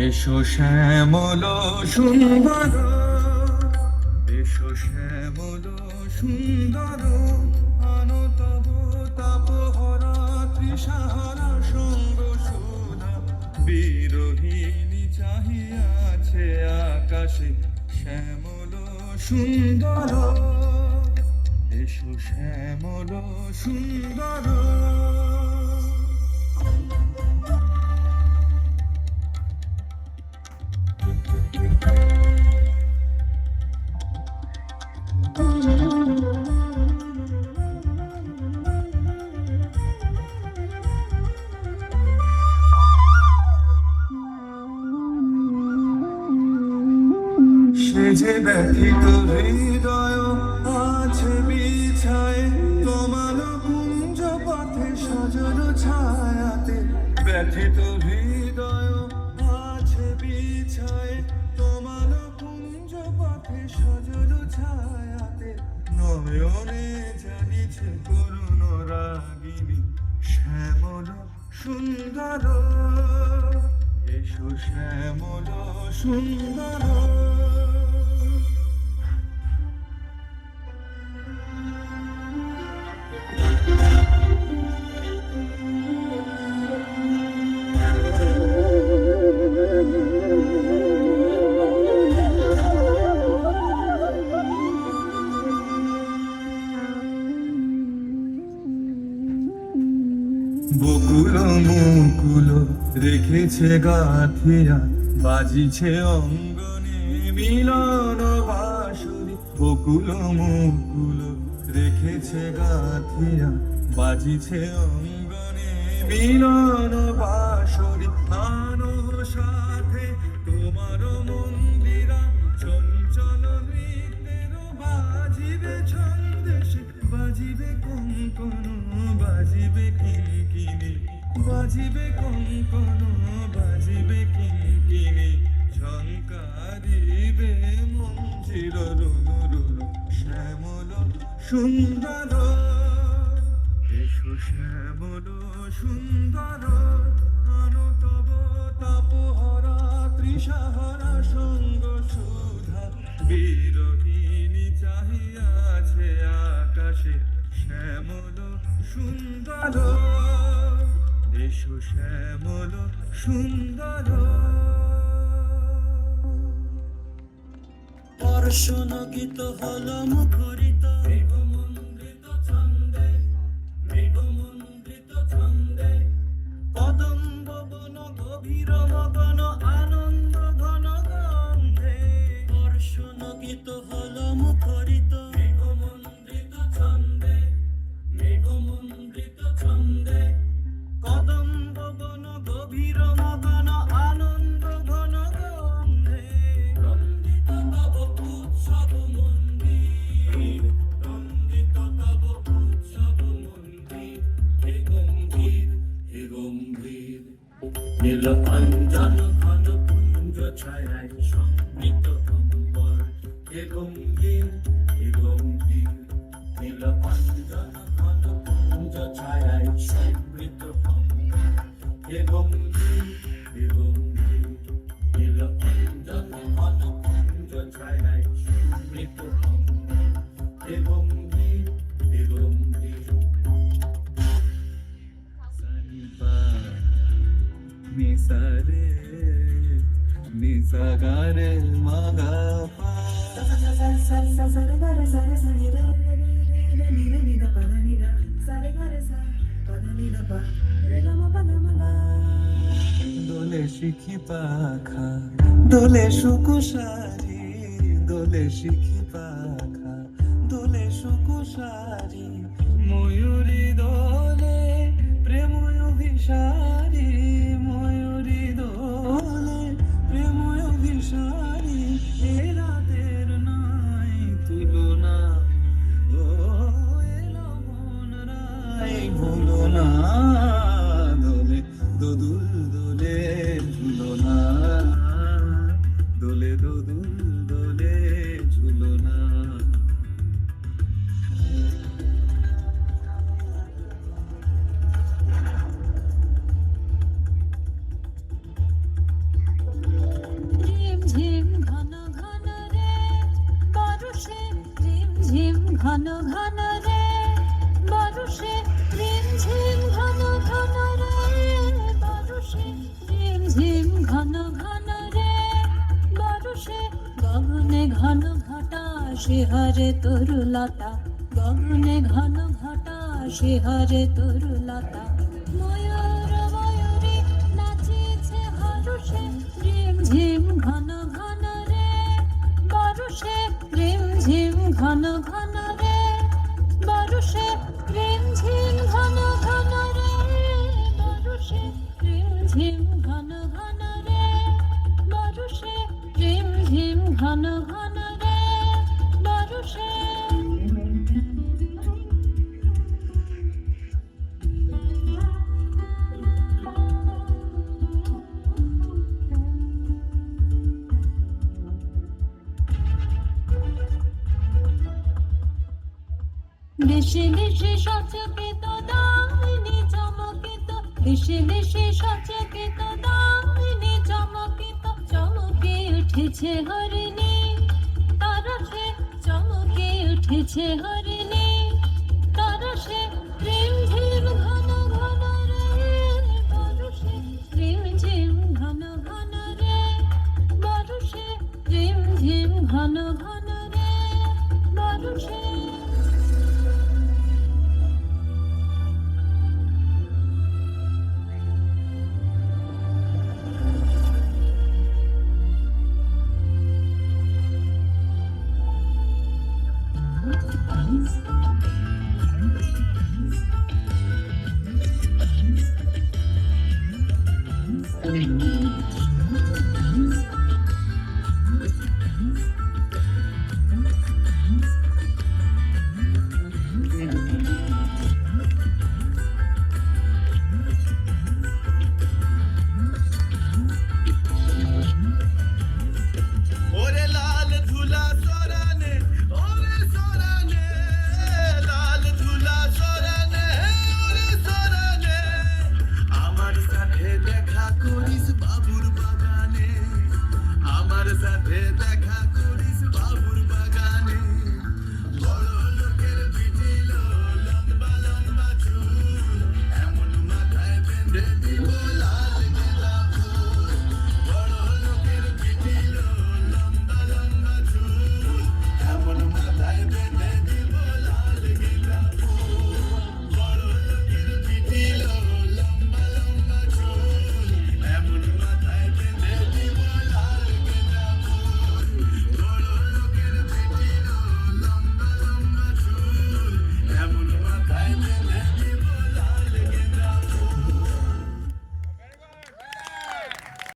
এসো শ্যামল সুন্দর, এসো শ্যামল সুন্দর, আনো তব তাপহরা তৃষাহারা সঙ্গ সুধা। বিরোহিণী চাহিয়াছে আকাশে শ্যামল সুন্দর, এসো শ্যামল সুন্দর। সে যে ব্যথিত হৃদয় আছে বিছায় তোমার কুঞ্জ পথে সজল ছায়াতে। ব্যথিত হৃদয় আছে বিছায় তোমার কুঞ্জ পথে সজল ছায়াতে। নয়নে জানিছে করুণ রাগিনী শ্যামল সুন্দর, এসো শ্যামল সুন্দর। বকুল মুকুল রেখেছে গাথিয়া, বাজিছে অঙ্গনে মিলন বাঁশুরি। বকুল মুকুল রেখেছে গাথিয়া, বাজিছে অঙ্গনে মিলন বাঁশুরি। আনো সাথে তোমার মন্দিরা চঞ্চল নৃত্যের বাজিবে ছন্দেশে। বাজিবে কঙ্কন বাজিবে কিঙ্কিণী, বাজিবে কঙ্কন বাজিবে কিঙ্কিণী। ঝঙ্কারিবে মঞ্জির রুনু রুনু শ্যামল সুন্দর, এসো শ্যামল সুন্দর। আনো তব তাপহরা তৃষাহারা সঙ্গ সুধা। বিরোহিণী চাহিয়াছে আকাশে শ্যামল সুন্দর, এসো শ্যামল সুন্দর। দর্শন গীত হল মুখরিত মৃগমন্ডিত ছন্দে, মৃগমন্ডিত ছন্দে। কদম্ব বন গভীর মগন আনন্দ ঘন গন্ধে। দর্শন গীত হল মুখরিত মৃগমন্ডিত ছন্দে, মৃগমন্ডিত ছন্দে। কদম্ব বন গভীর মগন আনন্দ ঘন গন্ধে। রঞ্জিত তব উৎসব মন্দির, রঞ্জিত তব উৎসব মন্দির। হে গম্ভীর, হে গম্ভীর। নীল অঞ্জন ঘন পুঞ্জ ছায়ায় সমৃত অম্বর। হে গম্ভীর, হে গম্ভীর। নীল অঞ্জন ঘন পুঞ্জ ছায়ায় সমৃত অম্বর। হে গম্ভীর, হে গম্ভীর। নীল অঞ্জন ঘন পুঞ্জ ছায়ায় সমৃত অম্বর। হে গম্ভীর, হে গম্ভীর। নিসারে নিসাগারে মাগা পা। দোলে শিখি পাখা দোলে সুকুশারি, দোলে শিখি পাখা দোলে সুকুশারি। ময়ূরী দোলে প্রেম অভিসারী, ময়ূরী দোলে প্রেম অভিসারী। এ রাতের নাই তুলনা, ও এলো মন রায় ভুলো না। দোলে দুধ ঘন ঘন রে বর্ষে রিমঝিম ঘন ঘন রে বর্ষে রিমঝিম ঘন ঘন রে বর্ষে গগনে ঘন ঘটা শিহরে তরুলতা গগনে ঘন ঘটা শিহরে তরুলতা ময়ূর ময়ূরী নাচিছে হর্ষে রিমঝিম ঘন ঘন রে বর্ষে রিমঝিম ঘন ঘন রে বর্ষে রিমঝিম ঘন ঘন রে বর্ষে রিমঝিম ঘন ঘন রে বর্ষে রিমঝিম ঘন ঘন রে বর্ষে দেশে দেশে সচকিত দামিনী চমকিত দেশে দেশে সচকিত দামিনী চমকিত চমকে উঠেছে হরিণী তরফে চমকে উঠেছে হরিণী তরফে রিমঝিম ঘন ঘন রে বর্ষে রিমঝিম ঘন ঘন রে বর্ষে রিমঝিম ঘন ঘন রে বর্ষে Thank you.